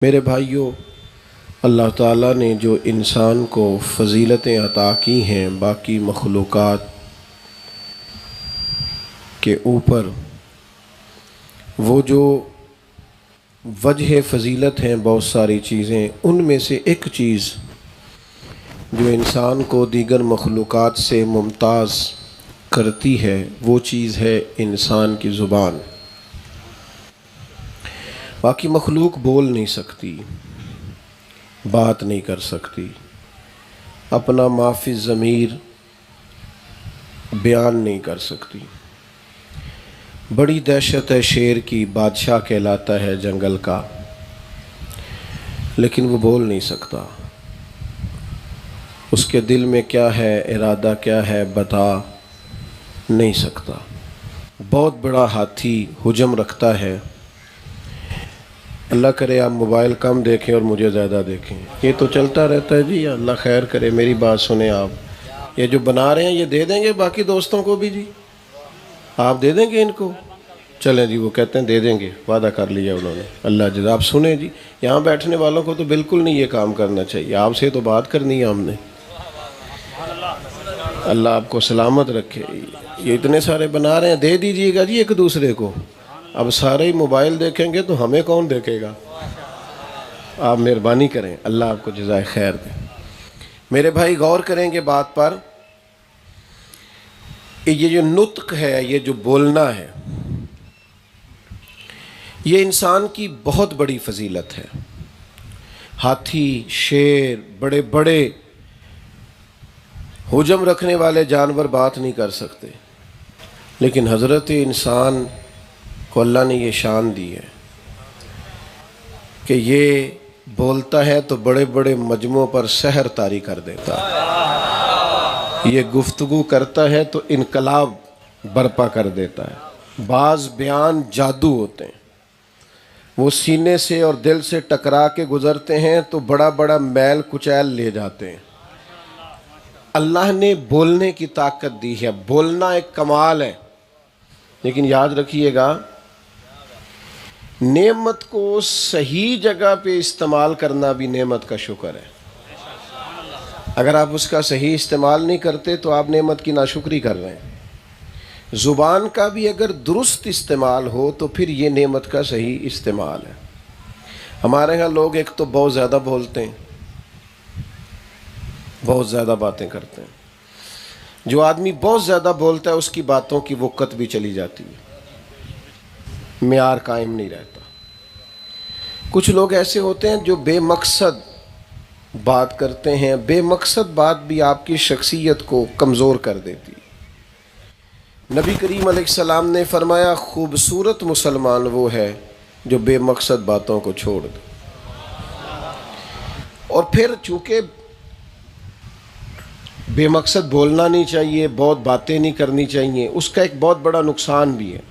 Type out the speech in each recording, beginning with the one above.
میرے بھائیوں، اللہ تعالیٰ نے جو انسان کو فضیلتیں عطا کی ہیں باقی مخلوقات کے اوپر، وہ جو وجہ فضیلت ہیں بہت ساری چیزیں، ان میں سے ایک چیز جو انسان کو دیگر مخلوقات سے ممتاز کرتی ہے وہ چیز ہے انسان کی زبان۔ باقی مخلوق بول نہیں سکتی، بات نہیں کر سکتی، اپنا ما فی الضمیر بیان نہیں کر سکتی۔ بڑی دہشت ہے شیر کی، بادشاہ کہلاتا ہے جنگل کا، لیکن وہ بول نہیں سکتا۔ اس کے دل میں کیا ہے، ارادہ کیا ہے، بتا نہیں سکتا۔ بہت بڑا ہاتھی حجم رکھتا ہے۔ اللہ کرے آپ موبائل کم دیکھیں اور مجھے زیادہ دیکھیں، یہ تو چلتا رہتا ہے جی۔ اللہ خیر کرے، میری بات سنیں آپ۔ یہ جو بنا رہے ہیں یہ دے دیں گے باقی دوستوں کو بھی؟ جی آپ دے دیں گے ان کو؟ چلیں جی، وہ کہتے ہیں دے دیں گے، وعدہ کر لیا انہوں نے۔ اللہ جزا۔ آپ سنیں جی، یہاں بیٹھنے والوں کو تو بالکل نہیں یہ کام کرنا چاہیے، آپ سے تو بات کرنی ہے ہم نے۔ اللہ آپ کو سلامت رکھے۔ یہ اتنے سارے بنا رہے ہیں، دے دیجئے گا جی ایک دوسرے کو۔ اب سارے ہی موبائل دیکھیں گے تو ہمیں کون دیکھے گا؟ آپ مہربانی کریں، اللہ آپ کو جزائے خیر دے۔ میرے بھائی غور کریں گے بات پر، یہ جو نطق ہے، یہ جو بولنا ہے، یہ انسان کی بہت بڑی فضیلت ہے۔ ہاتھی، شیر، بڑے بڑے حجم رکھنے والے جانور بات نہیں کر سکتے، لیکن حضرت انسان کو اللہ نے یہ شان دی ہے کہ یہ بولتا ہے تو بڑے بڑے مجموعوں پر سحر طاری کر دیتا ہے، یہ گفتگو کرتا ہے تو انقلاب برپا کر دیتا ہے۔ بعض بیان جادو ہوتے ہیں، وہ سینے سے اور دل سے ٹکرا کے گزرتے ہیں تو بڑا بڑا میل کچیل لے جاتے ہیں۔ اللہ نے بولنے کی طاقت دی ہے، بولنا ایک کمال ہے، لیکن یاد رکھیے گا نعمت کو صحیح جگہ پہ استعمال کرنا بھی نعمت کا شکر ہے۔ اگر آپ اس کا صحیح استعمال نہیں کرتے تو آپ نعمت کی ناشکری کر رہے ہیں۔ زبان کا بھی اگر درست استعمال ہو تو پھر یہ نعمت کا صحیح استعمال ہے۔ ہمارے ہاں لوگ ایک تو بہت زیادہ بولتے ہیں، بہت زیادہ باتیں کرتے ہیں۔ جو آدمی بہت زیادہ بولتا ہے اس کی باتوں کی وقت بھی چلی جاتی ہے، معیار قائم نہیں رہتا۔ کچھ لوگ ایسے ہوتے ہیں جو بے مقصد بات کرتے ہیں، بے مقصد بات بھی آپ کی شخصیت کو کمزور کر دیتی ہے۔ نبی کریم علیہ السلام نے فرمایا خوبصورت مسلمان وہ ہے جو بے مقصد باتوں کو چھوڑ دے۔ اور پھر چونکہ بے مقصد بولنا نہیں چاہیے، بہت باتیں نہیں کرنی چاہیے، اس کا ایک بہت بڑا نقصان بھی ہے۔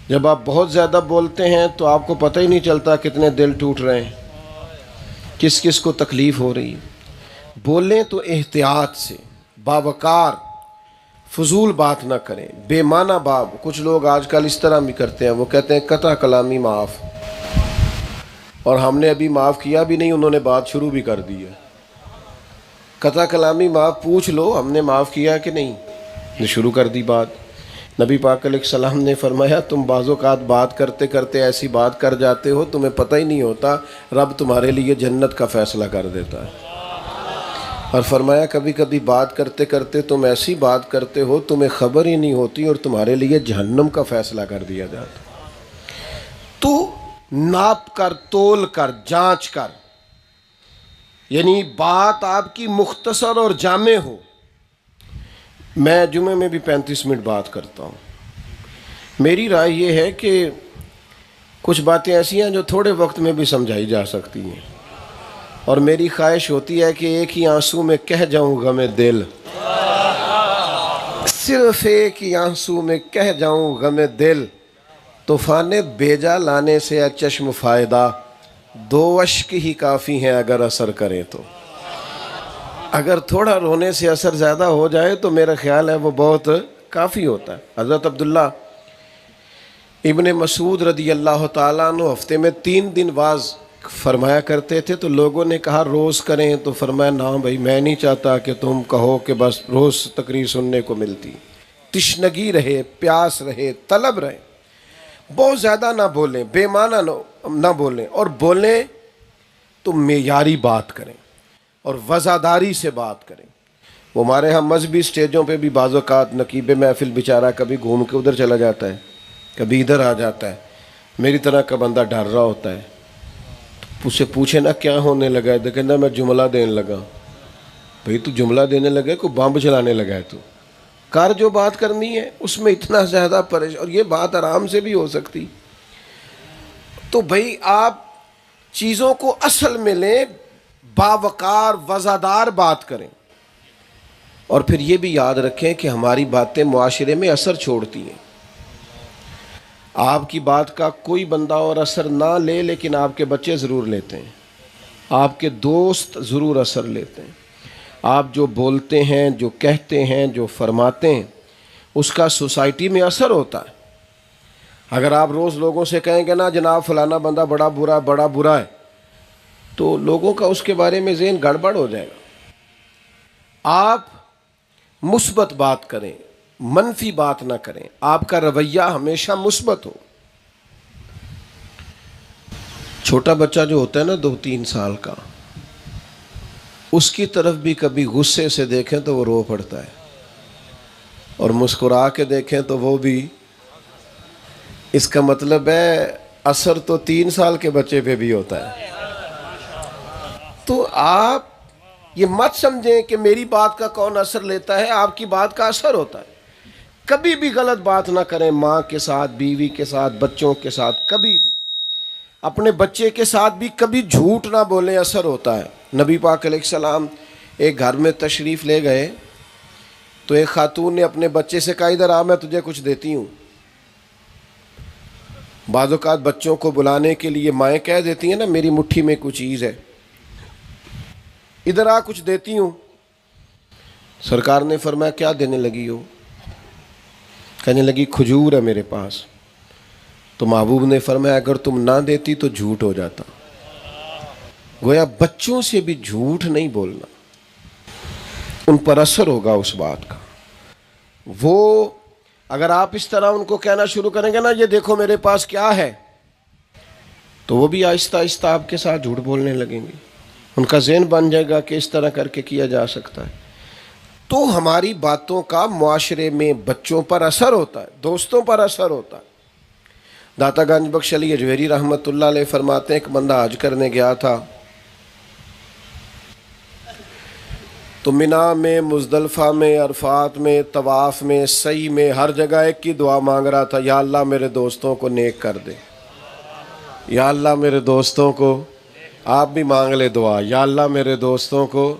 جب آپ بہت زیادہ بولتے ہیں تو آپ کو پتہ ہی نہیں چلتا کتنے دل ٹوٹ رہے ہیں، کس کس کو تکلیف ہو رہی ہے۔ بولیں تو احتیاط سے، باوقار، فضول بات نہ کریں، بے معنی باب۔ کچھ لوگ آج کل اس طرح بھی کرتے ہیں، وہ کہتے ہیں قطع کلامی معاف، اور ہم نے ابھی معاف کیا بھی نہیں، انہوں نے بات شروع بھی کر دی ہے۔ قطع کلامی معاف پوچھ لو ہم نے معاف کیا کہ نہیں، شروع کر دی بات۔ نبی پاک علیہ السلام نے فرمایا تم بعض اوقات بات کرتے کرتے ایسی بات کر جاتے ہو تمہیں پتہ ہی نہیں ہوتا، رب تمہارے لیے جنت کا فیصلہ کر دیتا ہے۔ اور فرمایا کبھی کبھی بات کرتے کرتے تم ایسی بات کرتے ہو تمہیں خبر ہی نہیں ہوتی اور تمہارے لیے جہنم کا فیصلہ کر دیا جاتا۔ تو ناپ کر، تول کر، جانچ کر، یعنی بات آپ کی مختصر اور جامع ہو۔ میں جمعے میں بھی 35 منٹ بات کرتا ہوں۔ میری رائے یہ ہے کہ کچھ باتیں ایسی ہیں جو تھوڑے وقت میں بھی سمجھائی جا سکتی ہیں، اور میری خواہش ہوتی ہے کہ ایک ہی آنسو میں کہہ جاؤں غم دل، صرف ایک ہی آنسو میں کہہ جاؤں غم دل، طوفان بیجا لانے سے ہے چشم فائدہ، 2 اشک ہی کافی ہیں اگر اثر کریں تو۔ اگر تھوڑا رونے سے اثر زیادہ ہو جائے تو میرا خیال ہے وہ بہت کافی ہوتا ہے۔ حضرت عبداللہ ابن مسعود رضی اللہ تعالیٰ عنہ ہفتے میں 3 دن واز فرمایا کرتے تھے، تو لوگوں نے کہا روز کریں، تو فرمایا نہ بھائی، میں نہیں چاہتا کہ تم کہو کہ بس روز تقریر سننے کو ملتی۔ تشنگی رہے، پیاس رہے، طلب رہے، بہت زیادہ نہ بولیں، بے معنی نہ بولیں، اور بولیں تو معیاری بات کریں اور وزاداری سے بات کریں۔ وہ ہمارے ہاں مذہبی اسٹیجوں پہ بھی بعض اوقات نقیب محفل بیچارہ کبھی گھوم کے ادھر چلا جاتا ہے، کبھی ادھر آ جاتا ہے، میری طرح کا بندہ ڈر رہا ہوتا ہے، اس سے پوچھے نا کیا ہونے لگا ہے، تو کہنا میں جملہ دینے لگا۔ بھئی تو جملہ دینے لگا ہے، کوئی بمب چلانے لگا ہے؟ تو کار جو بات کرنی ہے اس میں اتنا زیادہ اور یہ بات آرام سے بھی ہو سکتی۔ تو بھئی آپ چیزوں کو اصل میں لیں، باوقار وزادار بات کریں، اور پھر یہ بھی یاد رکھیں کہ ہماری باتیں معاشرے میں اثر چھوڑتی ہیں۔ آپ کی بات کا کوئی بندہ اور اثر نہ لے، لیکن آپ کے بچے ضرور لیتے ہیں، آپ کے دوست ضرور اثر لیتے ہیں۔ آپ جو بولتے ہیں، جو کہتے ہیں، جو فرماتے ہیں، اس کا سوسائٹی میں اثر ہوتا ہے۔ اگر آپ روز لوگوں سے کہیں گے نا جناب فلانا بندہ بڑا برا ہے، تو لوگوں کا اس کے بارے میں ذہن گڑبڑ ہو جائے گا۔ آپ مثبت بات کریں، منفی بات نہ کریں، آپ کا رویہ ہمیشہ مثبت ہو۔ چھوٹا بچہ جو ہوتا ہے نا 2-3 سال کا، اس کی طرف بھی کبھی غصے سے دیکھیں تو وہ رو پڑتا ہے، اور مسکرا کے دیکھیں تو وہ بھی۔ اس کا مطلب ہے اثر تو 3 سال کے بچے پہ بھی ہوتا ہے۔ تو آپ یہ مت سمجھیں کہ میری بات کا کون اثر لیتا ہے، آپ کی بات کا اثر ہوتا ہے۔ کبھی بھی غلط بات نہ کریں، ماں کے ساتھ، بیوی کے ساتھ، بچوں کے ساتھ، کبھی بھی اپنے بچے کے ساتھ بھی کبھی جھوٹ نہ بولیں، اثر ہوتا ہے۔ نبی پاک علیہ السلام ایک گھر میں تشریف لے گئے، تو ایک خاتون نے اپنے بچے سے کہا ادھر آ، میں تجھے کچھ دیتی ہوں۔ بعض اوقات بچوں کو بلانے کے لیے مائیں کہہ دیتی ہیں نا میری مٹھی میں کچھ چیز ہے، ادھر آ کچھ دیتی ہوں۔ سرکار نے فرمایا کیا دینے لگی ہو؟ کہنے لگی کھجور ہے میرے پاس۔ تو محبوب نے فرمایا اگر تم نہ دیتی تو جھوٹ ہو جاتا۔ گویا بچوں سے بھی جھوٹ نہیں بولنا، ان پر اثر ہوگا اس بات کا۔ وہ اگر آپ اس طرح ان کو کہنا شروع کریں گے نا یہ دیکھو میرے پاس کیا ہے، تو وہ بھی آہستہ آہستہ آپ کے ساتھ جھوٹ بولنے لگیں گے، ان کا ذہن بن جائے گا کہ اس طرح کر کے کیا جا سکتا ہے۔ تو ہماری باتوں کا معاشرے میں بچوں پر اثر ہوتا ہے، دوستوں پر اثر ہوتا ہے۔ داتا گنج بخش علی اجویری رحمۃ اللہ علیہ فرماتے ہیں ایک بندہ حج کرنے گیا تھا، تو مینا میں، مزدلفہ میں، عرفات میں، طواف میں، سعی میں، ہر جگہ ایک کی دعا مانگ رہا تھا، یا اللہ میرے دوستوں کو نیک کر دے، یا اللہ میرے دوستوں کو۔ آپ بھی مانگ لے دعا، یا اللہ میرے دوستوں کو۔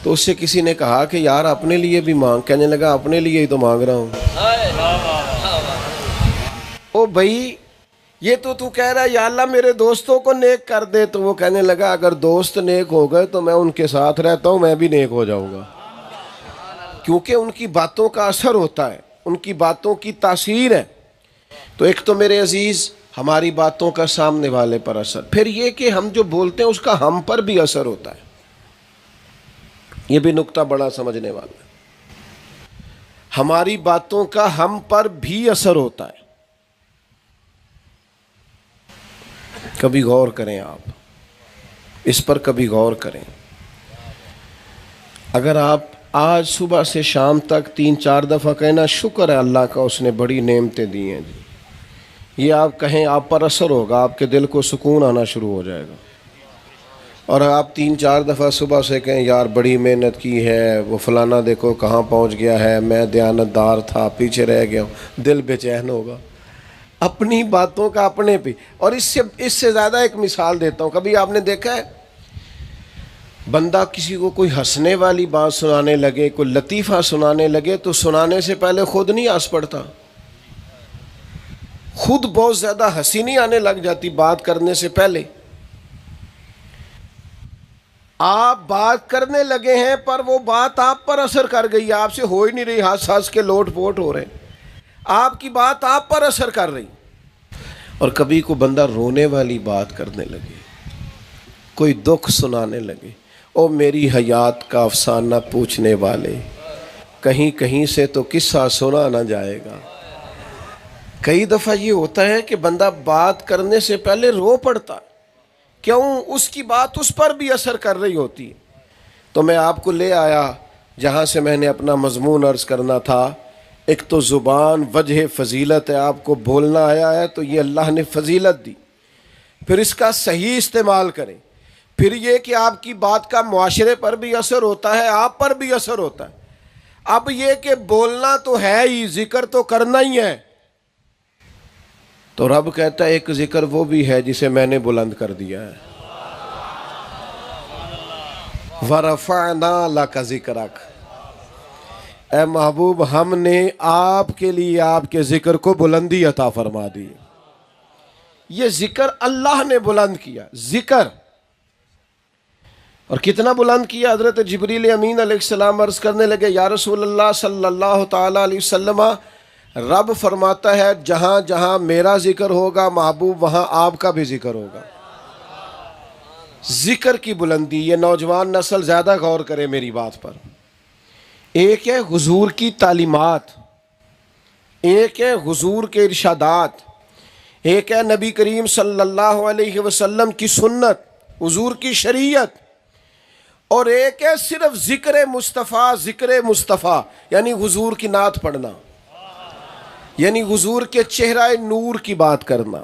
تو اس سے کسی نے کہا کہ یار اپنے لیے بھی مانگ۔ کہنے لگا اپنے لیے ہی تو مانگ رہا ہوں۔ او بھائی یہ تو کہہ رہا ہے یا اللہ میرے دوستوں کو نیک کر دے، تو وہ کہنے لگا اگر دوست نیک ہو گئے تو میں ان کے ساتھ رہتا ہوں، میں بھی نیک ہو جاؤں گا، کیونکہ ان کی باتوں کا اثر ہوتا ہے، ان کی باتوں کی تاثیر ہے۔ تو ایک تو میرے عزیز ہماری باتوں کا سامنے والے پر اثر، پھر یہ کہ ہم جو بولتے ہیں اس کا ہم پر بھی اثر ہوتا ہے۔ یہ بھی نقطہ بڑا سمجھنے والا ہے، ہماری باتوں کا ہم پر بھی اثر ہوتا ہے۔ کبھی غور کریں، آپ اس پر کبھی غور کریں۔ اگر آپ آج صبح سے شام تک 3-4 دفعہ کہنا شکر ہے اللہ کا اس نے بڑی نعمتیں دی ہیں جی، یہ آپ کہیں آپ پر اثر ہوگا، آپ کے دل کو سکون آنا شروع ہو جائے گا۔ اور آپ 3-4 دفعہ صبح سے کہیں یار بڑی محنت کی ہے، وہ فلانا دیکھو کہاں پہنچ گیا ہے، میں دیانتدار تھا پیچھے رہ گیا ہوں، دل بے چین ہوگا اپنی باتوں کا اپنے پہ۔ اور اس سے زیادہ ایک مثال دیتا ہوں، کبھی آپ نے دیکھا ہے بندہ کسی کو کوئی ہنسنے والی بات سنانے لگے، کوئی لطیفہ سنانے لگے، تو سنانے سے پہلے خود نہیں ہنس پڑتا، خود بہت زیادہ ہنسی نہیں آنے لگ جاتی بات کرنے سے پہلے؟ آپ بات کرنے لگے ہیں پر وہ بات آپ پر اثر کر گئی، آپ سے ہو ہی نہیں رہی، ہنس ہنس کے لوٹ پوٹ ہو رہے ہیں۔ آپ کی بات آپ پر اثر کر رہی. اور کبھی کو بندہ رونے والی بات کرنے لگے, کوئی دکھ سنانے لگے, او میری حیات کا افسانہ پوچھنے والے, کہیں کہیں سے تو قصہ سنا نہ جائے گا. کئی دفعہ یہ ہوتا ہے کہ بندہ بات کرنے سے پہلے رو پڑتا, کیوں؟ اس کی بات اس پر بھی اثر کر رہی ہوتی ہے. تو میں آپ کو لے آیا جہاں سے میں نے اپنا مضمون عرض کرنا تھا. ایک تو زبان وجہ فضیلت ہے, آپ کو بولنا آیا ہے تو یہ اللہ نے فضیلت دی, پھر اس کا صحیح استعمال کریں. پھر یہ کہ آپ کی بات کا معاشرے پر بھی اثر ہوتا ہے, آپ پر بھی اثر ہوتا ہے. اب یہ کہ بولنا تو ہے ہی, ذکر تو کرنا ہی ہے. تو رب کہتا ہے ایک ذکر وہ بھی ہے جسے میں نے بلند کر دیا ہے. وَرَفَعْنَا لَكَ ذِكْرَكَ, اے محبوب ہم نے آپ کے لیے آپ کے ذکر کو بلندی عطا فرما دی. یہ ذکر اللہ نے بلند کیا, ذکر. اور کتنا بلند کیا؟ حضرت جبریل امین علیہ السلام عرض کرنے لگے, یا رسول اللہ صلی اللہ تعالیٰ علیہ وسلم, رب فرماتا ہے جہاں جہاں میرا ذکر ہوگا محبوب وہاں آپ کا بھی ذکر ہوگا. ذکر کی بلندی, یہ نوجوان نسل زیادہ غور کرے میری بات پر. ایک ہے حضور کی تعلیمات, ایک ہے حضور کے ارشادات, ایک ہے نبی کریم صلی اللہ علیہ وسلم کی سنت, حضور کی شریعت, اور ایک ہے صرف ذکر مصطفیٰ. ذکر مصطفیٰ یعنی حضور کی نعت پڑھنا, یعنی حضور کے چہرہ نور کی بات کرنا,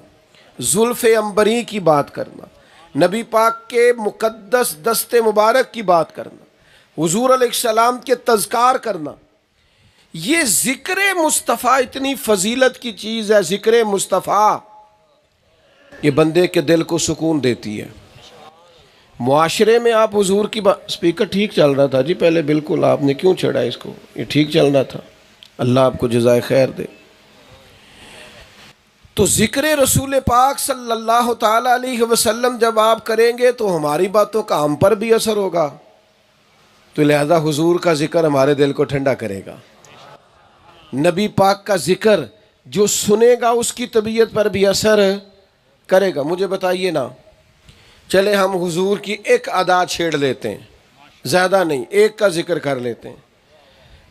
زلف عنبری کی بات کرنا, نبی پاک کے مقدس دست مبارک کی بات کرنا, حضور علیہ السلام کے تذکار کرنا. یہ ذکر مصطفیٰ اتنی فضیلت کی چیز ہے. ذکر مصطفیٰ یہ بندے کے دل کو سکون دیتی ہے. معاشرے میں آپ حضور کی بات, اسپیکر ٹھیک چل رہا تھا جی پہلے, بالکل آپ نے کیوں چھڑا اس کو, یہ ٹھیک چل رہا تھا, اللہ آپ کو جزائے خیر دے. تو ذکر رسول پاک صلی اللہ تعالیٰ علیہ وسلم جب آپ کریں گے تو ہماری باتوں کا ہم پر بھی اثر ہوگا. تو لہذا حضور کا ذکر ہمارے دل کو ٹھنڈا کرے گا. نبی پاک کا ذکر جو سنے گا اس کی طبیعت پر بھی اثر کرے گا. مجھے بتائیے نا, چلے ہم حضور کی ایک ادا چھیڑ لیتے ہیں, زیادہ نہیں, ایک کا ذکر کر لیتے ہیں.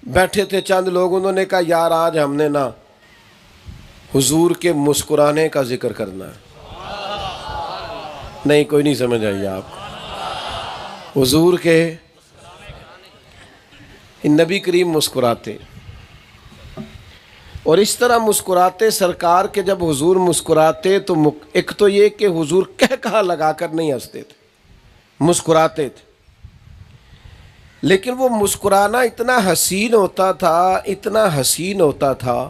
بیٹھے تھے چند لوگ, انہوں نے کہا یار آج ہم نے نا حضور کے مسکرانے کا ذکر کرنا ہے. نہیں, کوئی نہیں سمجھ آئی آپ کو. حضور کے نبی کریم مسکراتے, اور اس طرح مسکراتے سرکار کے, جب حضور مسکراتے تو ایک تو یہ کہ حضور کہا لگا کر نہیں ہنستے تھے, مسکراتے تھے. لیکن وہ مسکرانا اتنا حسین ہوتا تھا, اتنا حسین ہوتا تھا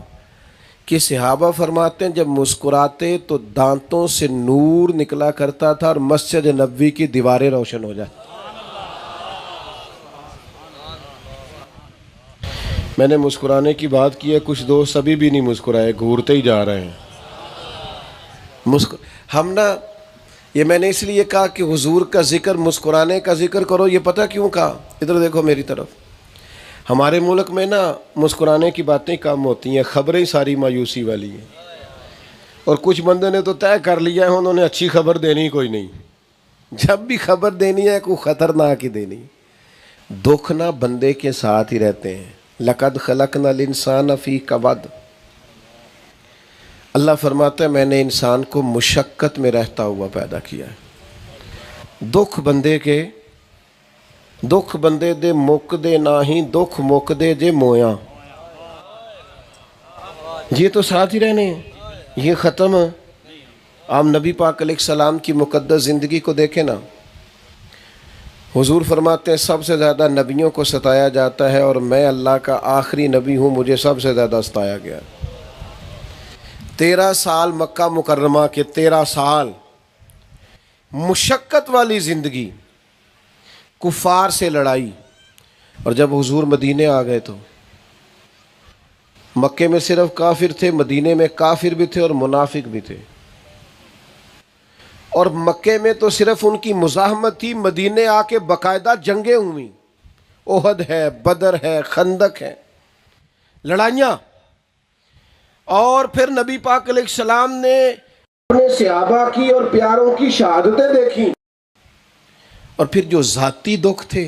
کہ صحابہ فرماتے ہیں جب مسکراتے تو دانتوں سے نور نکلا کرتا تھا اور مسجد نبوی کی دیواریں روشن ہو جاتی. میں نے مسکرانے کی بات کی ہے, کچھ دوست ابھی بھی نہیں مسکرائے, گھورتے ہی جا رہے ہیں. ہم نا, یہ میں نے اس لیے کہا کہ حضور کا ذکر, مسکرانے کا ذکر کرو. یہ پتہ کیوں کہا؟ ادھر دیکھو میری طرف. ہمارے ملک میں نا مسکرانے کی باتیں کم ہوتی ہیں, خبریں ساری مایوسی والی ہیں. اور کچھ بندے نے تو طے کر لیا ہے انہوں نے اچھی خبر دینی کوئی نہیں. جب بھی خبر دینی ہے کوئی خطرناک ہی دینی. دکھ نہ بندے کے ساتھ ہی رہتے ہیں. لَقَدْ خَلَقْنَا الْإِنسَانَ فِي كَبَدٍ. اللہ فرماتا ہے میں نے انسان کو مشقت میں رہتا ہوا پیدا کیا ہے. دکھ بندے کے, دکھ بندے دے مک دے نہ ہی, دکھ مک دے جے مویاں. یہ تو ساتھ ہی رہنے ہیں, یہ ختم. آپ نبی پاک علیہ السلام کی مقدس زندگی کو دیکھیں نا. حضور فرماتے ہیں سب سے زیادہ نبیوں کو ستایا جاتا ہے اور میں اللہ کا آخری نبی ہوں, مجھے سب سے زیادہ ستایا گیا. 13 سال مکہ مکرمہ کے, 13 سال مشقت والی زندگی, کفار سے لڑائی. اور جب حضور مدینے آ گئے تو مکے میں صرف کافر تھے, مدینے میں کافر بھی تھے اور منافق بھی تھے. اور مکے میں تو صرف ان کی مزاحمت تھی, مدینے آ کے باقاعدہ جنگیں ہوئیں. احد ہے, بدر ہے, خندق ہے, لڑائیاں. اور پھر نبی پاک علیہ السلام نے اپنے صحابہ کی اور پیاروں کی شہادتیں دیکھی، اور پھر جو ذاتی دکھ تھے،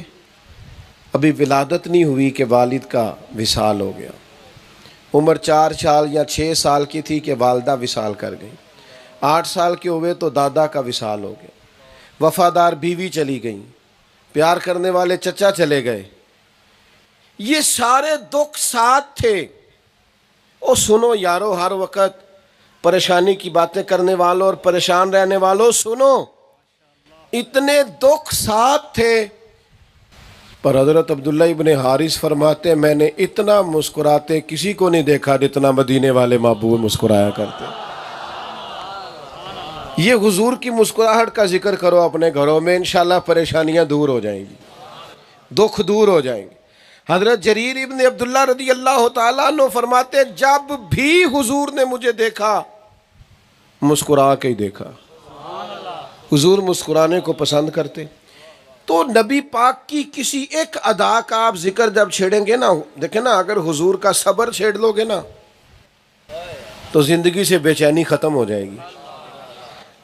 ابھی ولادت نہیں ہوئی کہ والد کا وصال ہو گیا، عمر 4 سال یا 6 سال کی تھی کہ والدہ وصال کر گئی، 8 سال کے ہوئے تو دادا کا وصال ہو گیا، وفادار بیوی چلی گئی، پیار کرنے والے چچا چلے گئے، یہ سارے دکھ ساتھ تھے۔ او سنو یارو، ہر وقت پریشانی کی باتیں کرنے والوں اور پریشان رہنے والوں سنو، اتنے دکھ ساتھ تھے، پر حضرت عبداللہ ابن حارث فرماتے میں نے اتنا مسکراتے کسی کو نہیں دیکھا جتنا مدینے والے محبوب مسکرایا کرتے۔ یہ حضور کی مسکراہٹ کا ذکر کرو اپنے گھروں میں، انشاءاللہ پریشانیاں دور ہو جائیں گی، دکھ دور ہو جائیں گے۔ حضرت جریر ابن عبداللہ رضی اللہ تعالیٰ عنہ فرماتے جب بھی حضور نے مجھے دیکھا مسکرا کے ہی دیکھا، حضور مسکرانے کو پسند کرتے۔ تو نبی پاک کی کسی ایک ادا کا آپ ذکر جب چھیڑیں گے نا، دیکھیں نا، اگر حضور کا صبر چھیڑ لو گے نا تو زندگی سے بے چینی ختم ہو جائے گی،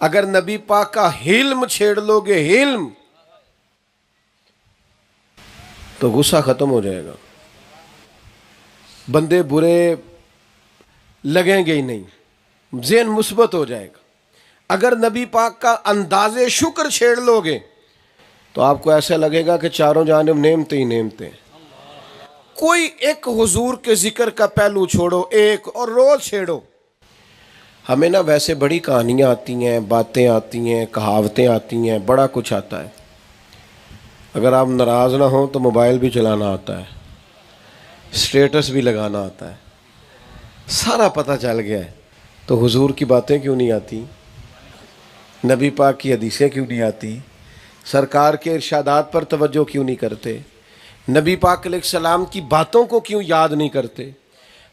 اگر نبی پاک کا حلم چھیڑ لو گے، حلم، تو غصہ ختم ہو جائے گا، بندے برے لگیں گے ہی نہیں، ذہن مثبت ہو جائے گا۔ اگر نبی پاک کا انداز شکر چھیڑ لو گے تو آپ کو ایسا لگے گا کہ چاروں جانب نعمتیں ہی نعمتیں۔ کوئی ایک حضور کے ذکر کا پہلو چھوڑو، ایک، اور روز چھیڑو۔ ہمیں نا ویسے بڑی کہانیاں آتی ہیں، باتیں آتی ہیں، کہاوتیں آتی ہیں، بڑا کچھ آتا ہے۔ اگر آپ ناراض نہ ہوں تو موبائل بھی چلانا آتا ہے، اسٹیٹس بھی لگانا آتا ہے، سارا پتہ چل گیا ہے، تو حضور کی باتیں کیوں نہیں آتی؟ نبی پاک کی حدیثیں کیوں نہیں آتی؟ سرکار کے ارشادات پر توجہ کیوں نہیں کرتے؟ نبی پاک علیہ السلام کی باتوں کو کیوں یاد نہیں کرتے؟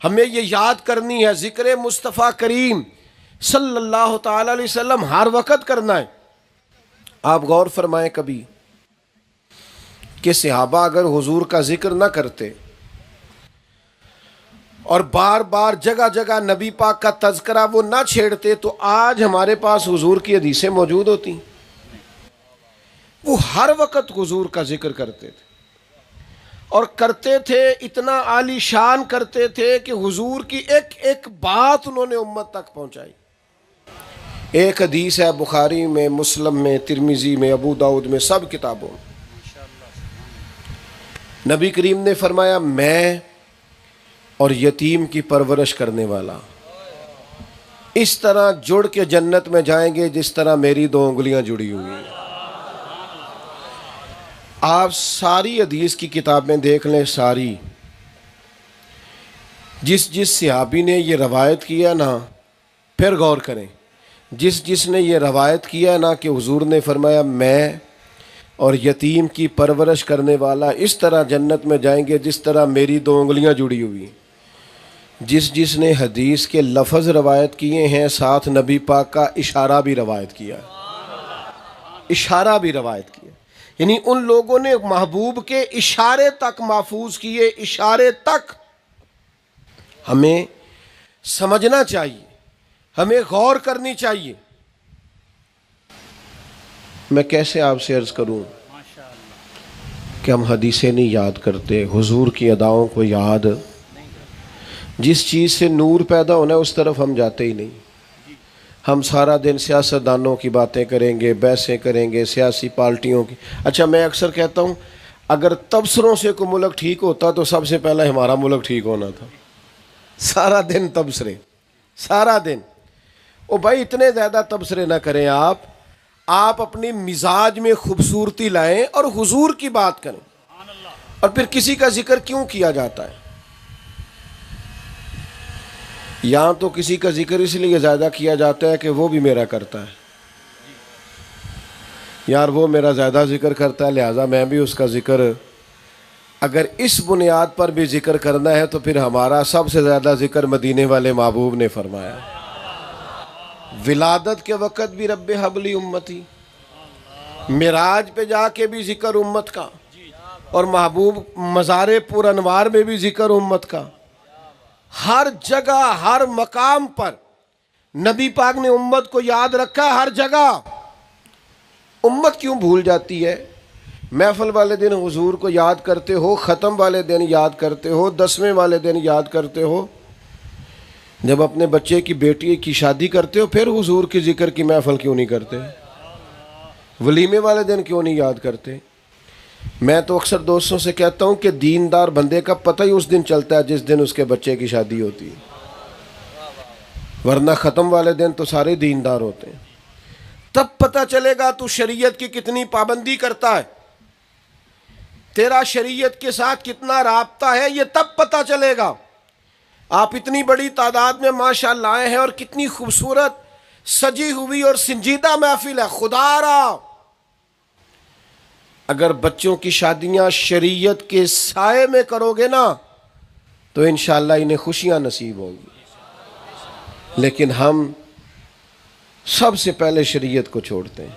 ہمیں یہ یاد کرنی ہے، ذکر مصطفیٰ کریم صلی اللہ تعالی علیہ وسلم ہر وقت کرنا ہے۔ آپ غور فرمائیں کبھی کہ صحابہ اگر حضور کا ذکر نہ کرتے اور بار بار جگہ جگہ نبی پاک کا تذکرہ وہ نہ چھیڑتے تو آج ہمارے پاس حضور کی حدیثیں موجود ہوتی۔ وہ ہر وقت حضور کا ذکر کرتے تھے، اور کرتے تھے اتنا عالی شان کرتے تھے کہ حضور کی ایک ایک بات انہوں نے امت تک پہنچائی۔ ایک حدیث ہے بخاری میں، مسلم میں، ترمذی میں، ابو داؤد میں، سب کتابوں میں، نبی کریم نے فرمایا میں اور یتیم کی پرورش کرنے والا اس طرح جڑ کے جنت میں جائیں گے جس طرح میری 2 انگلیاں جڑی ہوئی ہیں۔ آپ ساری حدیث کی کتابیں دیکھ لیں، ساری، جس صحابی نے یہ روایت کیا نا، پھر غور کریں، جس نے یہ روایت کیا نا کہ حضور نے فرمایا میں اور یتیم کی پرورش کرنے والا اس طرح جنت میں جائیں گے جس طرح میری 2 انگلیاں جڑی ہوئی ہیں، جس نے حدیث کے لفظ روایت کیے ہیں ساتھ نبی پاک کا اشارہ بھی روایت کیا ہے، اشارہ بھی روایت کیا، یعنی ان لوگوں نے محبوب کے اشارے تک محفوظ کیے، اشارے تک۔ ہمیں سمجھنا چاہیے، ہمیں غور کرنی چاہیے۔ میں کیسے آپ سے عرض کروں کہ ہم حدیثیں نہیں یاد کرتے، حضور کی اداؤں کو یاد، جس چیز سے نور پیدا ہونا ہے اس طرف ہم جاتے ہی نہیں۔ ہم سارا دن سیاستدانوں کی باتیں کریں گے، بحثیں کریں گے، سیاسی پارٹیوں کی۔ اچھا، میں اکثر کہتا ہوں اگر تبصروں سے کوئی ملک ٹھیک ہوتا تو سب سے پہلے ہمارا ملک ٹھیک ہونا تھا۔ سارا دن تبصرے، سارا دن۔ او بھائی اتنے زیادہ تبصرے نہ کریں، آپ اپنی مزاج میں خوبصورتی لائیں اور حضور کی بات کریں۔ اور پھر کسی کا ذکر کیوں کیا جاتا ہے؟ یہاں تو کسی کا ذکر اس لیے زیادہ کیا جاتا ہے کہ وہ بھی میرا کرتا ہے، یار وہ میرا زیادہ ذکر کرتا ہے لہٰذا میں بھی اس کا ذکر۔ اگر اس بنیاد پر بھی ذکر کرنا ہے تو پھر ہمارا سب سے زیادہ ذکر مدینے والے محبوب نے فرمایا، ولادت کے وقت بھی رب حبلی امتی، معراج پہ جا کے بھی ذکر امت کا، اور محبوب مزار پر انوار میں بھی ذکر امت کا، ہر جگہ ہر مقام پر نبی پاک نے امت کو یاد رکھا ہے، ہر جگہ۔ امت کیوں بھول جاتی ہے؟ محفل والے دن حضور کو یاد کرتے ہو، ختم والے دن یاد کرتے ہو، 10ویں والے دن یاد کرتے ہو، جب اپنے بچے کی بیٹی کی شادی کرتے ہو پھر حضور کی ذکر کی محفل کیوں نہیں کرتے؟ ولیمے والے دن کیوں نہیں یاد کرتے؟ میں تو اکثر دوستوں سے کہتا ہوں کہ دیندار بندے کا پتہ ہی اس دن چلتا ہے جس دن اس کے بچے کی شادی ہوتی ہے، ورنہ ختم والے دن تو سارے دیندار ہوتے ہیں۔ تب پتہ چلے گا تو شریعت کی کتنی پابندی کرتا ہے، تیرا شریعت کے ساتھ کتنا رابطہ ہے، یہ تب پتہ چلے گا۔ آپ اتنی بڑی تعداد میں ماشاءاللہ آئے ہیں اور کتنی خوبصورت سجی ہوئی اور سنجیدہ محفل ہے، خدا را اگر بچوں کی شادیاں شریعت کے سائے میں کرو گے نا تو انشاءاللہ انہیں خوشیاں نصیب ہوں گی، لیکن ہم سب سے پہلے شریعت کو چھوڑتے ہیں۔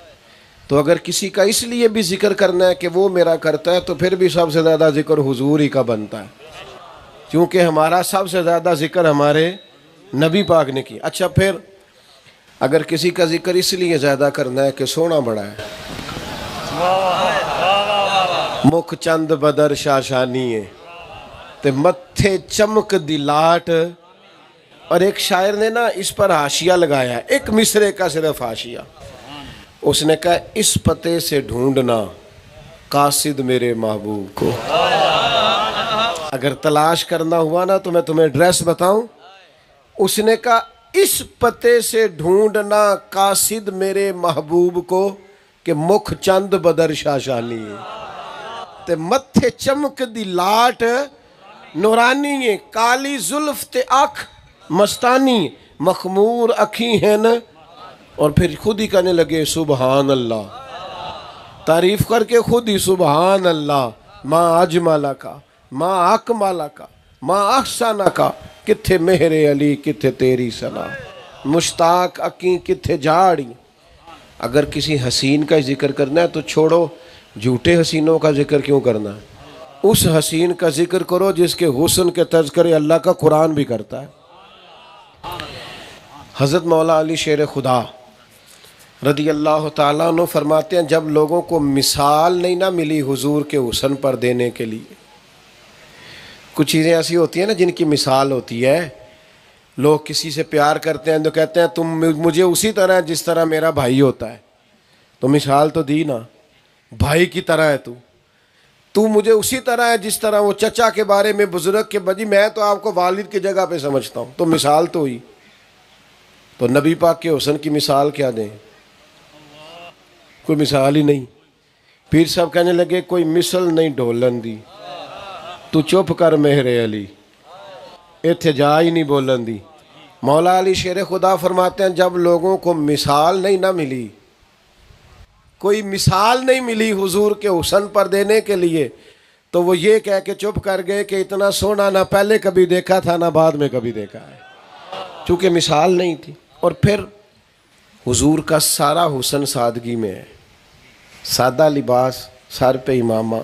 تو اگر کسی کا اس لیے بھی ذکر کرنا ہے کہ وہ میرا کرتا ہے تو پھر بھی سب سے زیادہ ذکر حضور ہی کا بنتا ہے، کیونکہ ہمارا سب سے زیادہ ذکر ہمارے نبی پاک نے کی۔ اچھا پھر اگر کسی کا ذکر اس لیے زیادہ کرنا ہے کہ سونا بڑا ہے، مکھ چند بدر شاشانی ہے تے متھے چمک دی لاٹ، اور ایک شاعر نے نا اس پر حاشیہ لگایا، ایک مصرے کا صرف حاشیہ، اس نے کہا اس پتے سے ڈھونڈنا قاصد میرے محبوب کو۔ اگر تلاش کرنا ہوا نا تو میں تمہیں ایڈریس بتاؤں، اس نے کہا اس پتے سے ڈھونڈنا قاصد میرے محبوب کو کہ مکھ چند بدر شاشانی ہے تے متھے چمک دی لاٹ نورانی ہے، کالی زلف تے اکھ مستانی، مخمور اکھی ہیں نا، اور پھر خود ہی کہنے لگے سبحان اللہ، تعریف کر کے خود ہی سبحان اللہ، ما اجمالہ کا، ما اکمالہ کا، ما احسانہ کا، کتھے مہر علی کتھے تیری ثنا، مشتاق اکیں کتھے جھاڑی۔ اگر کسی حسین کا ذکر کرنا ہے تو چھوڑو جھوٹے حسینوں کا ذکر کیوں کرنا ہے، اس حسین کا ذکر کرو جس کے حسن کے تذکرے اللہ کا قرآن بھی کرتا ہے۔ حضرت مولا علی شیر خدا رضی اللہ تعالیٰ عنہ فرماتے ہیں جب لوگوں کو مثال نہیں نہ ملی حضور کے حسن پر دینے کے لیے، کچھ چیزیں ایسی ہوتی ہیں نا جن کی مثال ہوتی ہے، لوگ کسی سے پیار کرتے ہیں تو کہتے ہیں تم مجھے اسی طرح جس طرح میرا بھائی ہوتا ہے، تو مثال تو دی نا، بھائی کی طرح ہے تو مجھے اسی طرح ہے جس طرح وہ چچا کے بارے میں بزرگ کے بجی، میں تو آپ کو والد کی جگہ پہ سمجھتا ہوں، تو مثال تو ہوئی۔ تو نبی پاک کے حسن کی مثال کیا دیں؟ کوئی مثال ہی نہیں۔ پیر صاحب کہنے لگے کوئی مثل نہیں ڈھولن دی، تو چپ کر مہر علی، ایتھے جا ہی نہیں بولن دی۔ مولا علی شیر خدا فرماتے ہیں جب لوگوں کو مثال نہیں نہ ملی، کوئی مثال نہیں ملی حضور کے حسن پر دینے کے لیے، تو وہ یہ کہہ کے چپ کر گئے کہ اتنا سونا نہ پہلے کبھی دیکھا تھا نہ بعد میں کبھی دیکھا ہے، چونکہ مثال نہیں تھی۔ اور پھر حضور کا سارا حسن سادگی میں ہے، سادہ لباس، سر پہ امامہ،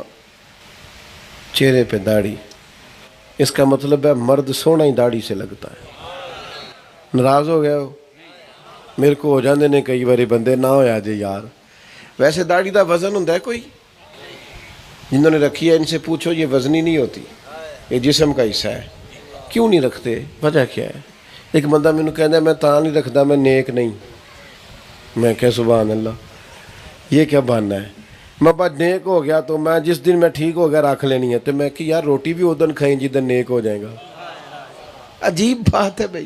چہرے پہ داڑھی، اس کا مطلب ہے مرد سونا ہی داڑھی سے لگتا ہے۔ ناراض ہو گئے ہو؟ میرے کو ہو جاندے نے کئی بارے بندے نہ ہو جے یار، ویسے داڑھی دا وزن ہوندا ہے کوئی؟ جنہوں نے رکھی ہے ان سے پوچھو، یہ وزنی نہیں ہوتی، یہ جسم کا حصہ ہے۔ کیوں نہیں رکھتے؟ وجہ کیا ہے؟ ایک بندہ مینوں کہندا ہے میں تاں نہیں رکھدا میں نیک نہیں، میں کہا سبحان اللہ، یہ کیا بہانہ ہے؟ میں بس نیک ہو گیا تو میں جس دن میں ٹھیک ہو گیا رکھ لینی ہے، تو میں کہ یار روٹی بھی ادن کھائیں جدن نیک ہو جائے گا۔ عجیب بات ہے بھائی،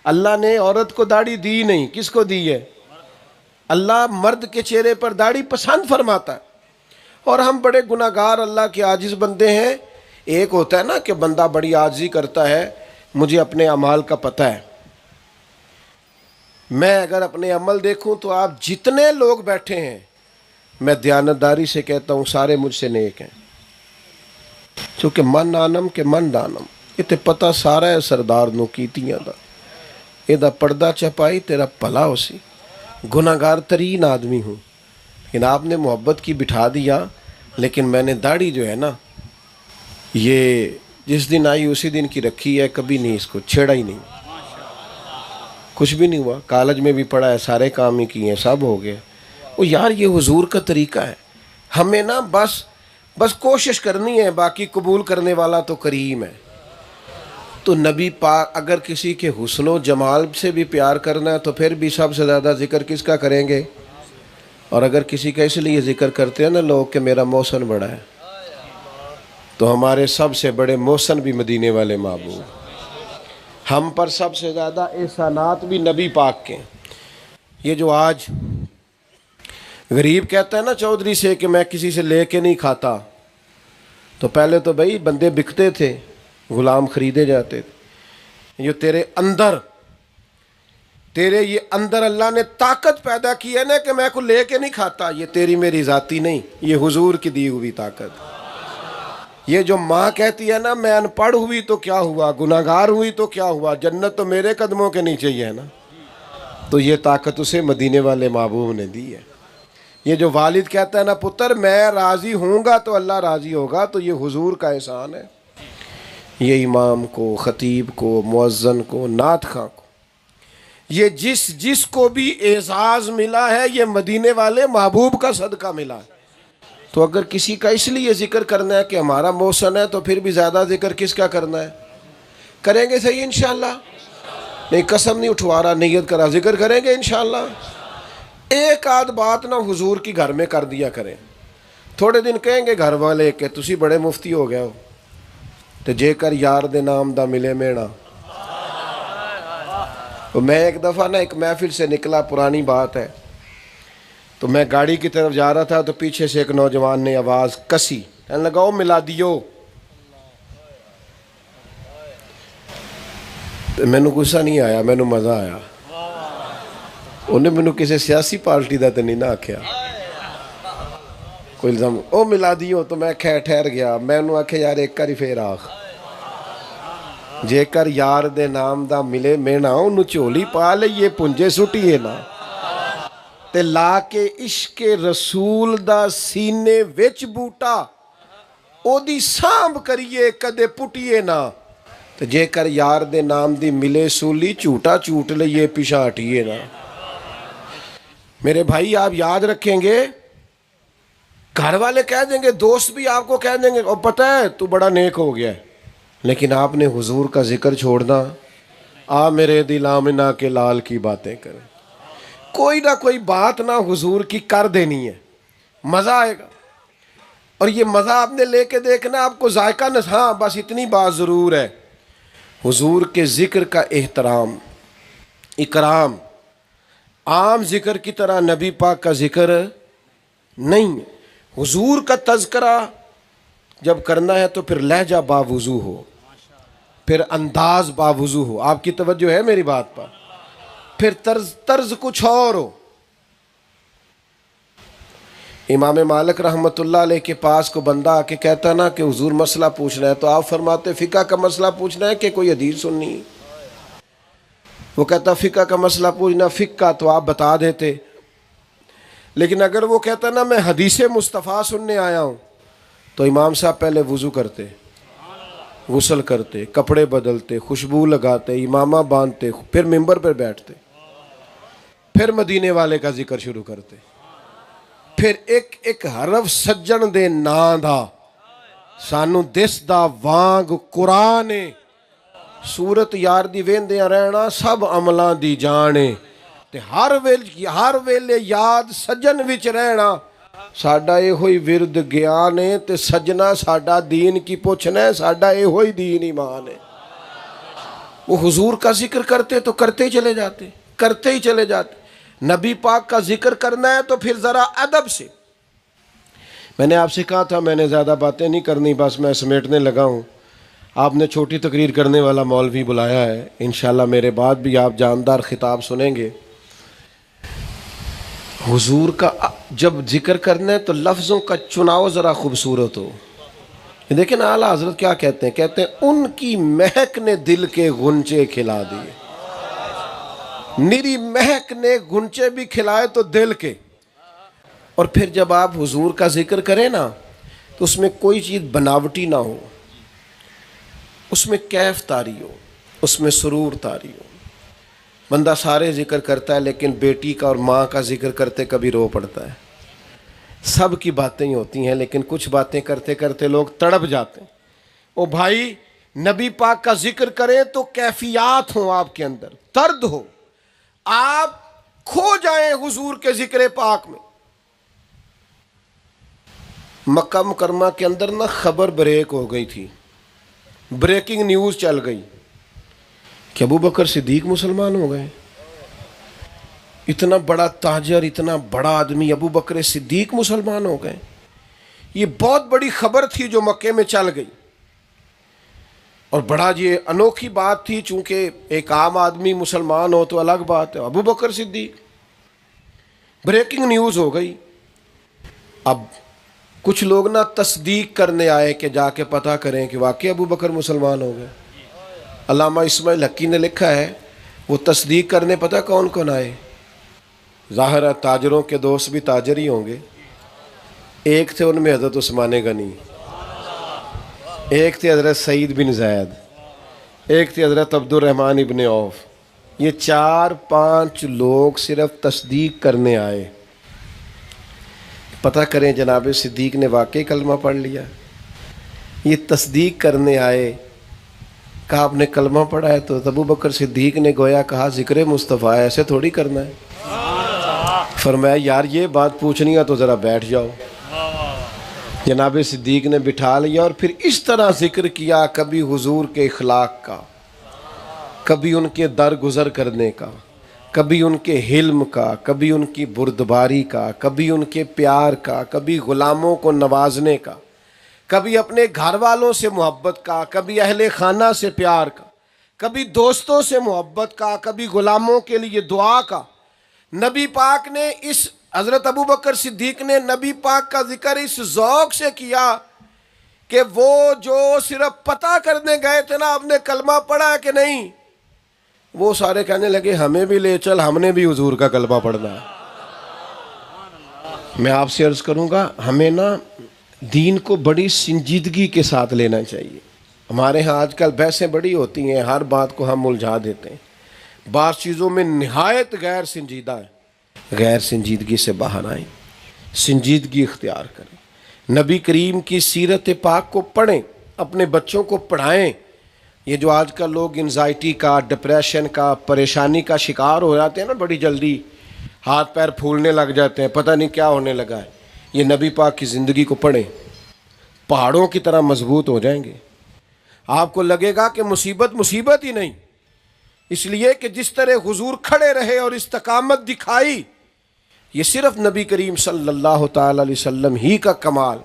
اللہ نے عورت کو داڑھی دی نہیں، کس کو دی ہے؟ اللہ مرد کے چہرے پر داڑھی پسند فرماتا ہے، اور ہم بڑے گناہگار اللہ کے عاجز بندے ہیں۔ ایک ہوتا ہے نا کہ بندہ بڑی عاجزی کرتا ہے، مجھے اپنے اعمال کا پتہ ہے، میں اگر اپنے عمل دیکھوں تو آپ جتنے لوگ بیٹھے ہیں میں دیانتداری سے کہتا ہوں سارے مجھ سے نیک ہیں، چونکہ من آنم کہ من دانم، یہ تے پتہ سارا ہے سردار نو کیتیاں دا، یہ دا پردہ چپائی تیرا پلا ہو سی، گناہگار ترین آدمی ہوں، لیکن آپ نے محبت کی بٹھا دیا، لیکن میں نے داڑھی جو ہے نا یہ جس دن آئی اسی دن کی رکھی ہے, کبھی نہیں اس کو چھیڑا ہی نہیں, کچھ بھی نہیں ہوا. کالج میں بھی پڑھا ہے, سارے کام ہی کیے ہیں, سب ہو گئے. وہ یار یہ حضور کا طریقہ ہے. ہمیں نا بس کوشش کرنی ہے, باقی قبول کرنے والا تو کریم ہے. تو نبی پاک اگر کسی کے حسن و جمال سے بھی پیار کرنا ہے تو پھر بھی سب سے زیادہ ذکر کس کا کریں گے؟ اور اگر کسی کا اس لیے ذکر کرتے ہیں نا لوگ کہ میرا محسن بڑا ہے, تو ہمارے سب سے بڑے محسن بھی مدینے والے محبوب. ہم پر سب سے زیادہ احسانات بھی نبی پاک کے. یہ جو آج غریب کہتا ہے نا چودھری سے کہ میں کسی سے لے کے نہیں کھاتا, تو پہلے تو بھائی بندے بکتے تھے, غلام خریدے جاتے تھے. جو تیرے یہ اندر اللہ نے طاقت پیدا کی ہے نا کہ میں کو لے کے نہیں کھاتا, یہ تیری میری ذاتی نہیں, یہ حضور کی دی ہوئی طاقت. یہ جو ماں کہتی ہے نا میں ان پڑھ ہوئی تو کیا ہوا, گناہگار ہوئی تو کیا ہوا, جنت تو میرے قدموں کے نیچے ہی ہے نا, تو یہ طاقت اسے مدینے والے محبوب نے دی ہے. یہ جو والد کہتا ہے نا پتر میں راضی ہوں گا تو اللہ راضی ہوگا, تو یہ حضور کا احسان ہے. یہ امام کو, خطیب کو, مؤذن کو, نعت خواں کو, یہ جس کو بھی اعزاز ملا ہے یہ مدینے والے محبوب کا صدقہ ملا ہے. تو اگر کسی کا اس لیے ذکر کرنا ہے کہ ہمارا محسن ہے تو پھر بھی زیادہ ذکر کس کا کرنا ہے؟ کریں گے صحیح انشاءاللہ؟ نہیں قسم نہیں اٹھوا رہا, نیت کرا, ذکر کریں گے انشاءاللہ. ایک آدھ بات نہ حضور کی گھر میں کر دیا کریں. تھوڑے دن کہیں گے گھر والے کہ تسی بڑے مفتی ہو گئے ہو, تو جے کر یار دے نام دا ملے مینا. تو میں ایک دفعہ نا ایک محفل سے نکلا, پرانی بات ہے, تو میں گاڑی کی طرف جا رہا تھا تو پیچھے سے ایک نوجوان نے آواز کسی, کہنے لگا او ملا دیو. میں نے غصہ نہیں آیا, میں نے مزہ آیا. انہیں میں نے کسی سیاسی پارٹی دا تو نہیں نہ آکھیا کوئی الزام او ملا دیو, تو میں ٹھہر گیا. میں انہوں آکھے یار ایک کاری پھر آخ, جے کر یار دے نام دا ملے مینا, انہوں چولی پا لے یہ پنجے سٹیے نا, تے لا کے عشق رسول دا سینے وچ بوٹا, او دی سامب کریے کدے پٹیے نا. تے جے کر یار دے نام دی ملے سولی, جھوٹا چوٹ لئیے پیچھا ہٹیے نا. میرے بھائی آپ یاد رکھیں گے, گھر والے کہہ دیں گے, دوست بھی آپ کو کہہ دیں گے, اور پتہ ہے تو بڑا نیک ہو گیا ہے, لیکن آپ نے حضور کا ذکر چھوڑنا, آ میرے دل آمنہ کے لال کی باتیں کریں. کوئی نہ کوئی بات نہ حضور کی کر دینی ہے, مزہ آئے گا. اور یہ مزہ آپ نے لے کے دیکھنا, آپ کو ذائقہ نہ. ہاں بس اتنی بات ضرور ہے, حضور کے ذکر کا احترام, اکرام عام ذکر کی طرح نبی پاک کا ذکر نہیں. حضور کا تذکرہ جب کرنا ہے تو پھر لہجہ باوضو ہو, پھر انداز باوضو ہو. آپ کی توجہ ہے میری بات پر؟ پھر طرز کچھ اور ہو. امام مالک رحمۃ اللہ علیہ کے پاس کو بندہ آ کے کہتا نا کہ حضور مسئلہ پوچھنا ہے, تو آپ فرماتے فقہ کا مسئلہ پوچھنا ہے کہ کوئی حدیث سننی ہے؟ وہ کہتا فقہ کا مسئلہ پوچھنا, فقہ تو آپ بتا دیتے. لیکن اگر وہ کہتا نا میں حدیث مصطفیٰ سننے آیا ہوں, تو امام صاحب پہلے وضو کرتے, غسل کرتے, کپڑے بدلتے, خوشبو لگاتے, امامہ باندھتے, پھر ممبر پر بیٹھتے, پھر مدینے والے کا ذکر شروع کرتے, پھر ایک ایک حرف سجن دے نا دا سانو دس دا وانگ قرآن سورت یار دی ویندیاں رہنا سب عملاں دی جانے, تے ہر ویلے یاد سجن وچ رہنا. ساڈا اے ہوئی ورد گیان ہے, تے سجنا ساڈا دین کی پوچھنا ہے, ساڈا اے ہوئی دین ایمان ہے. وہ حضور کا ذکر کرتے تو کرتے ہی چلے جاتے, کرتے ہی چلے جاتے. نبی پاک کا ذکر کرنا ہے تو پھر ذرا ادب سے. میں نے آپ سے کہا تھا میں نے زیادہ باتیں نہیں کرنی, بس میں سمیٹنے لگا ہوں. آپ نے چھوٹی تقریر کرنے والا مولوی بلایا ہے, انشاءاللہ میرے بعد بھی آپ جاندار خطاب سنیں گے. حضور کا جب ذکر کرنا ہے تو لفظوں کا چناؤ ذرا خوبصورت ہو. دیکھیں نا اعلیٰ حضرت کیا کہتے ہیں, کہتے ہیں ان کی مہک نے دل کے غنچے کھلا دیے. نری مہک نے غنچے بھی کھلائے تو دل کے. اور پھر جب آپ حضور کا ذکر کریں نا تو اس میں کوئی چیز بناوٹی نہ ہو. اس میں کیف طاری ہو، اس میں سرور طاری ہو۔ بندہ سارے ذکر کرتا ہے لیکن بیٹی کا اور ماں کا ذکر کرتے کبھی رو پڑتا ہے۔ سب کی باتیں ہی ہوتی ہیں لیکن کچھ باتیں کرتے کرتے لوگ تڑپ جاتے ہیں۔ او بھائی، نبی پاک کا ذکر کریں تو کیفیات ہوں آپ کے اندر، درد ہو، آپ کھو جائیں حضور کے ذکر پاک میں۔ مکہ مکرمہ کے اندر نا خبر بریک ہو گئی تھی، بریکنگ نیوز چل گئی کہ ابو بکر صدیق مسلمان ہو گئے۔ اتنا بڑا تاجر، اتنا بڑا آدمی ابو بکر صدیق مسلمان ہو گئے۔ یہ بہت بڑی خبر تھی جو مکے میں چل گئی، اور بڑا یہ انوکھی بات تھی، چونکہ ایک عام آدمی مسلمان ہو تو الگ بات ہے، ابو بکر صدیق بریکنگ نیوز ہو گئی۔ اب کچھ لوگ نا تصدیق کرنے آئے کہ جا کے پتہ کریں کہ واقعی ابو بکر مسلمان ہو گئے۔ علامہ اسماعیل حقی نے لکھا ہے، وہ تصدیق کرنے پتہ کون کون آئے؟ ظاہر ہے تاجروں کے دوست بھی تاجر ہی ہوں گے۔ ایک تھے ان میں حضرت عثمان غنی، ایک تھے حضرت سعید بن زید، ایک تھے حضرت عبد الرحمن ابن عوف۔ یہ 4-5 لوگ صرف تصدیق کرنے آئے، پتہ کریں جناب صدیق نے واقعی کلمہ پڑھ لیا۔ یہ تصدیق کرنے آئے، کہا آپ نے کلمہ پڑھا ہے؟ تو ابو بکر صدیق نے گویا کہا ذکر مصطفیٰ ہے، ایسے تھوڑی کرنا ہے۔ فرمایا یار یہ بات پوچھنی ہے تو ذرا بیٹھ جاؤ۔ جناب صدیق نے بٹھا لیا اور پھر اس طرح ذکر کیا، کبھی حضور کے اخلاق کا، کبھی ان کے درگزر کرنے کا، کبھی ان کے حلم کا، کبھی ان کی بردباری کا، کبھی ان کے پیار کا، کبھی غلاموں کو نوازنے کا، کبھی اپنے گھر والوں سے محبت کا، کبھی اہل خانہ سے پیار کا، کبھی دوستوں سے محبت کا، کبھی غلاموں کے لیے دعا کا۔ نبی پاک نے اس حضرت ابو بکر صدیق نے نبی پاک کا ذکر اس ذوق سے کیا کہ وہ جو صرف پتہ کرنے گئے تھے نا آپ نے کلمہ پڑھا ہے کہ نہیں، وہ سارے کہنے لگے ہمیں بھی لے چل، ہم نے بھی حضور کا کلمہ پڑھنا ہے۔ میں آپ سے عرض کروں گا، ہمیں نا دین کو بڑی سنجیدگی کے ساتھ لینا چاہیے۔ ہمارے ہاں آج کل بحثیں بڑی ہوتی ہیں، ہر بات کو ہم الجھا دیتے ہیں، بعض چیزوں میں نہایت غیر سنجیدہ ہے۔ غیر سنجیدگی سے باہر آئیں، سنجیدگی اختیار کریں، نبی کریم کی سیرت پاک کو پڑھیں، اپنے بچوں کو پڑھائیں۔ یہ جو آج کل لوگ انزائٹی کا، ڈپریشن کا، پریشانی کا شکار ہو جاتے ہیں نا، بڑی جلدی ہاتھ پیر پھولنے لگ جاتے ہیں، پتہ نہیں کیا ہونے لگا ہے، یہ نبی پاک کی زندگی کو پڑھیں، پہاڑوں کی طرح مضبوط ہو جائیں گے۔ آپ کو لگے گا کہ مصیبت مصیبت ہی نہیں، اس لیے کہ جس طرح حضور کھڑے رہے اور استقامت دکھائی، یہ صرف نبی کریم صلی اللہ تعالی علیہ وسلم ہی کا کمال۔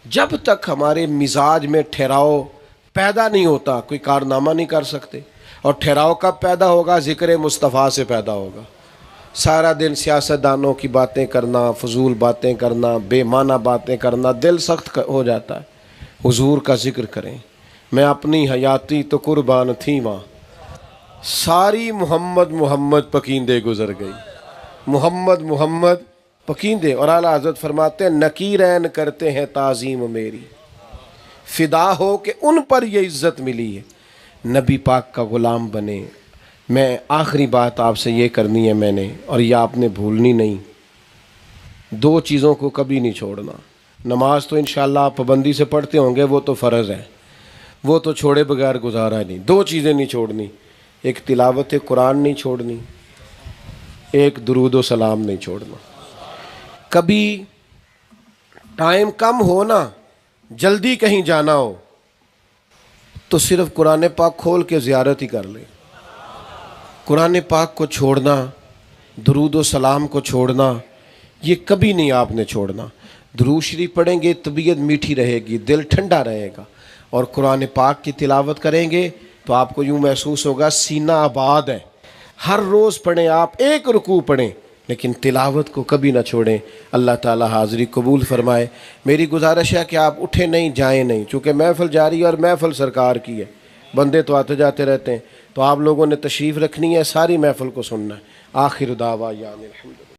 جب تک ہمارے مزاج میں ٹھہراؤ پیدا نہیں ہوتا کوئی کارنامہ نہیں کر سکتے، اور ٹھہراؤ کب پیدا ہوگا؟ ذکر مصطفیٰ سے پیدا ہوگا۔ سارا دن سیاست دانوں کی باتیں کرنا، فضول باتیں کرنا، بے معنی باتیں کرنا، دل سخت ہو جاتا ہے۔ حضور کا ذکر کریں۔ میں اپنی حیاتی تو قربان تھی ماں، ساری محمد محمد پکیندے گزر گئی، محمد محمد پکیندے۔ اور اعلیٰ حضرت فرماتے ہیں نکیرین کرتے ہیں تعظیم میری، فدا ہو کہ ان پر یہ عزت ملی ہے۔ نبی پاک کا غلام بنے۔ میں آخری بات آپ سے یہ کرنی ہے میں نے، اور یہ آپ نے بھولنی نہیں، 2 چیزوں کو کبھی نہیں چھوڑنا۔ نماز تو انشاءاللہ آپ پابندی سے پڑھتے ہوں گے، وہ تو فرض ہے، وہ تو چھوڑے بغیر گزارا نہیں۔ 2 چیزیں نہیں چھوڑنی، ایک تلاوت قرآن نہیں چھوڑنی، ایک درود و سلام نہیں چھوڑنا۔ کبھی ٹائم کم ہو نا، جلدی کہیں جانا ہو تو صرف قرآن پاک کھول کے زیارت ہی کر لے۔ قرآن پاک کو چھوڑنا، درود و سلام کو چھوڑنا، یہ کبھی نہیں آپ نے چھوڑنا۔ درود شریف پڑھیں گے طبیعت میٹھی رہے گی، دل ٹھنڈا رہے گا، اور قرآن پاک کی تلاوت کریں گے تو آپ کو یوں محسوس ہوگا سینہ آباد ہے۔ ہر روز پڑھیں، آپ ایک رکوع پڑھیں، لیکن تلاوت کو کبھی نہ چھوڑیں۔ اللہ تعالی حاضری قبول فرمائے۔ میری گزارش ہے کہ آپ اٹھیں نہیں، جائیں نہیں، چونکہ محفل جاری ہے اور محفل سرکار کی ہے، بندے تو آتے جاتے رہتے ہیں، تو آپ لوگوں نے تشریف رکھنی ہے، ساری محفل کو سننا ہے۔ آخر دعوانا الحمدللہ۔